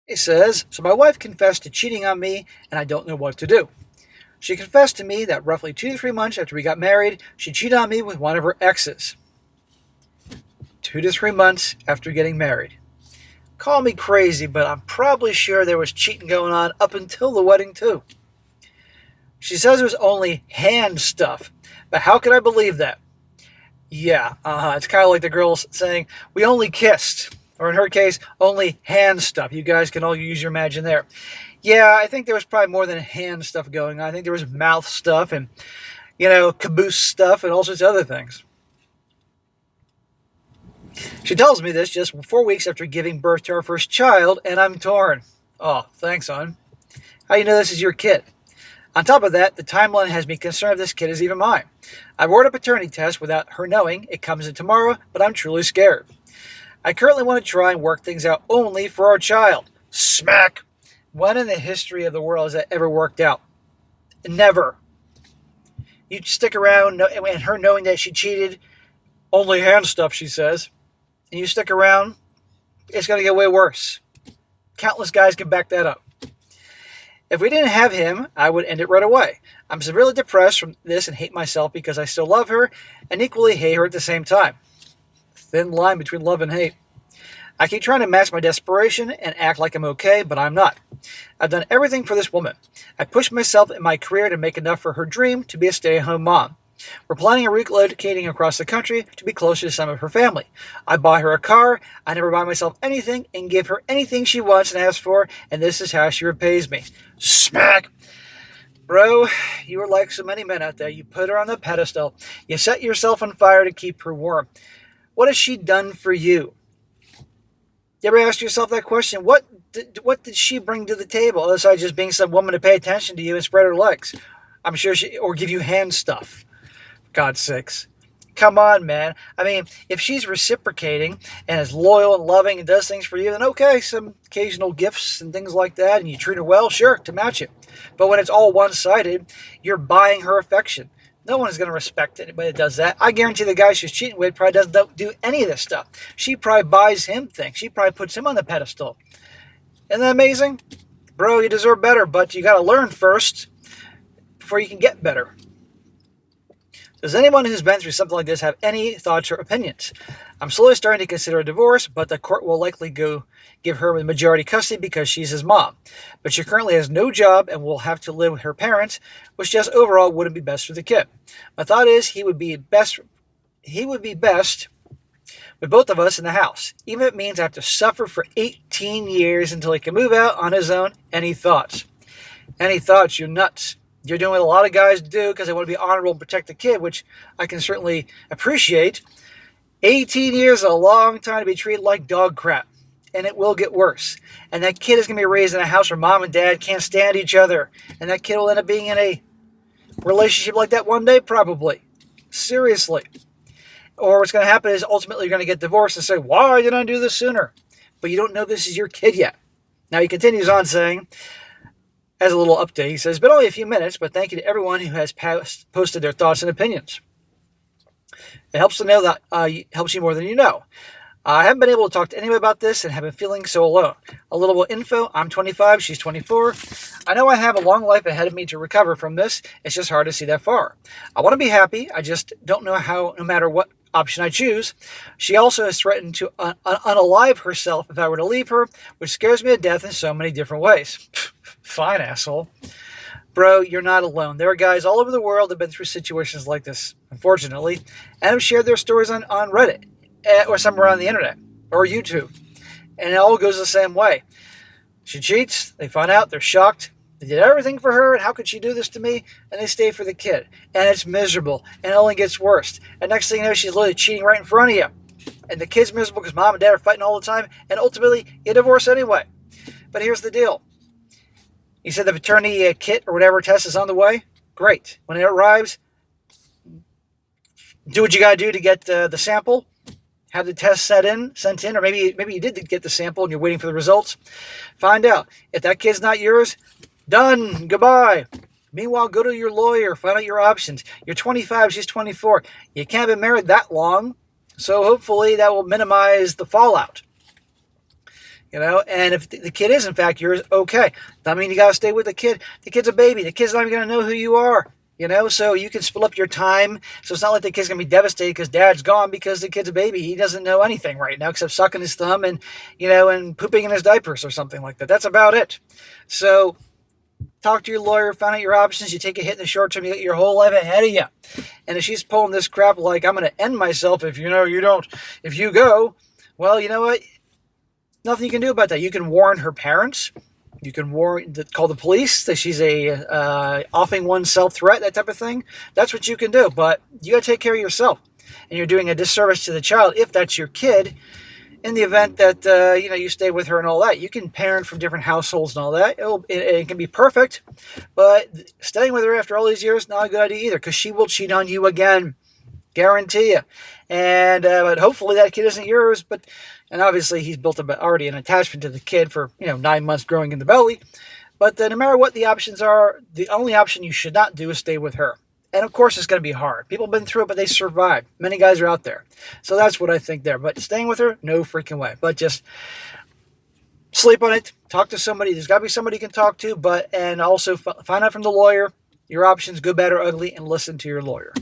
He says, so my wife confessed to cheating on me, and I don't know what to do. She confessed to me that roughly 2 to 3 months after we got married, she cheated on me with one of her exes. 2 to 3 months after getting married. Call me crazy, but I'm probably sure there was cheating going on up until the wedding, too. She says it was only hand stuff, but how can I believe that? Yeah, it's kind of like the girls saying, we only kissed. Or in her case, only hand stuff. You guys can all use your imagination there. Yeah, I think there was probably more than hand stuff going on. I think there was mouth stuff and, caboose stuff and all sorts of other things. She tells me this just 4 weeks after giving birth to our first child, and I'm torn. Oh, thanks, hon. How do you know this is your kid? On top of that, the timeline has me concerned if this kid is even mine. I've ordered a paternity test without her knowing. It comes in tomorrow, but I'm truly scared. I currently want to try and work things out only for our child. Smack! When in the history of the world has that ever worked out? Never. You stick around and her knowing that she cheated, only hand stuff, she says, and you stick around, it's going to get way worse. Countless guys can back that up. If we didn't have him, I would end it right away. I'm severely depressed from this and hate myself because I still love her and equally hate her at the same time. Thin line between love and hate. I keep trying to mask my desperation and act like I'm okay, but I'm not. I've done everything for this woman. I pushed myself in my career to make enough for her dream to be a stay-at-home mom. We're planning on relocating across the country to be closer to some of her family. I bought her a car, I never buy myself anything, and give her anything she wants and asks for, and this is how she repays me. Smack! Bro, you are like so many men out there. You put her on the pedestal. You set yourself on fire to keep her warm. What has she done for you? You ever ask yourself that question? What did she bring to the table, besides just being some woman to pay attention to you and spread her legs? I'm sure or give you hand stuff. For God's sakes. Come on, man. I mean, if she's reciprocating and is loyal and loving and does things for you, then okay, some occasional gifts and things like that, and you treat her well, sure, to match it. But when it's all one-sided, you're buying her affection. No one's going to respect anybody that does that. I guarantee the guy she's cheating with probably doesn't do any of this stuff. She probably buys him things. She probably puts him on the pedestal. Isn't that amazing? Bro, you deserve better, but you got to learn first before you can get better. Does anyone who's been through something like this have any thoughts or opinions? I'm slowly starting to consider a divorce, but the court will likely give her the majority custody because she's his mom. But she currently has no job and will have to live with her parents, which just overall wouldn't be best for the kid. My thought is he would be best with both of us in the house, even if it means I have to suffer for 18 years until he can move out on his own. Any thoughts? Any thoughts? You're nuts. You're doing what a lot of guys do because they want to be honorable and protect the kid, which I can certainly appreciate. 18 years is a long time to be treated like dog crap, and it will get worse. And that kid is going to be raised in a house where mom and dad can't stand each other, and that kid will end up being in a relationship like that one day, probably. Seriously. Or what's going to happen is ultimately you're going to get divorced and say, why didn't I do this sooner? But you don't know this is your kid yet. Now he continues on saying, as a little update, he says, it's been only a few minutes, but thank you to everyone who has posted their thoughts and opinions. It helps to know that helps you more than you know. I haven't been able to talk to anyone about this and have been feeling so alone. A little more info. I'm 25. She's 24. I know I have a long life ahead of me to recover from this. It's just hard to see that far. I want to be happy. I just don't know how, no matter what option I choose. She also has threatened to unalive herself if I were to leave her, which scares me to death in so many different ways. Fine, asshole. Bro, you're not alone. There are guys all over the world that have been through situations like this, unfortunately, and have shared their stories on Reddit or somewhere on the internet or YouTube. And it all goes the same way. She cheats, they find out, they're shocked. They did everything for her, and how could she do this to me? And they stay for the kid. And it's miserable, and it only gets worse. And next thing you know, she's literally cheating right in front of you. And the kid's miserable because mom and dad are fighting all the time, and ultimately, you divorce anyway. But here's the deal. You said the paternity kit or whatever test is on the way? Great. When it arrives, do what you got to do to get the sample. Have the test sent in, or maybe you did get the sample and you're waiting for the results. Find out. If that kid's not yours, done. Goodbye. Meanwhile, go to your lawyer. Find out your options. You're 25. She's 24. You can't have been married that long. So hopefully that will minimize the fallout. And if the kid is in fact yours, okay. That means you got to stay with the kid. The kid's a baby. The kid's not even going to know who you are. So you can split up your time. So it's not like the kid's going to be devastated because dad's gone, because the kid's a baby. He doesn't know anything right now except sucking his thumb and, and pooping in his diapers or something like that. That's about it. So talk to your lawyer, find out your options. You take a hit in the short term, you got your whole life ahead of you. And if she's pulling this crap like, I'm going to end myself if if you go, well, you know what? Nothing you can do about that. You can warn her parents. You can call the police that she's offing oneself threat, that type of thing. That's what you can do. But you got to take care of yourself. And you're doing a disservice to the child if that's your kid. In the event that you stay with her and all that, you can parent from different households and all that. It can be perfect, but staying with her after all these years, not a good idea either, because she will cheat on you again, guarantee you. And but hopefully that kid isn't yours. And obviously he's built up already an attachment to the kid for 9 months growing in the belly. But no matter what the options are, the only option you should not do is stay with her. And of course, it's going to be hard. People have been through it, but they survived. Many guys are out there. So that's what I think there. But staying with her, no freaking way. But just sleep on it. Talk to somebody. There's got to be somebody you can talk to. And also find out from the lawyer your options, good, bad, or ugly, and listen to your lawyer.